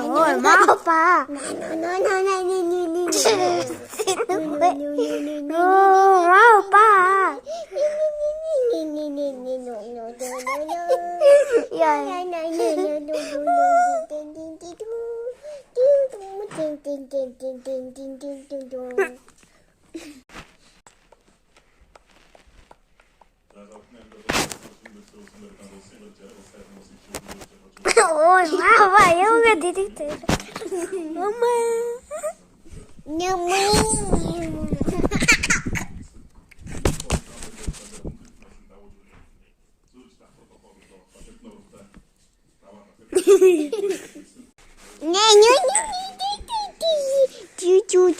Ôi, máu ba. Máu ba. Ôi, máu ba, yêu cái đi đi. Mama. Yummy. Nè, chú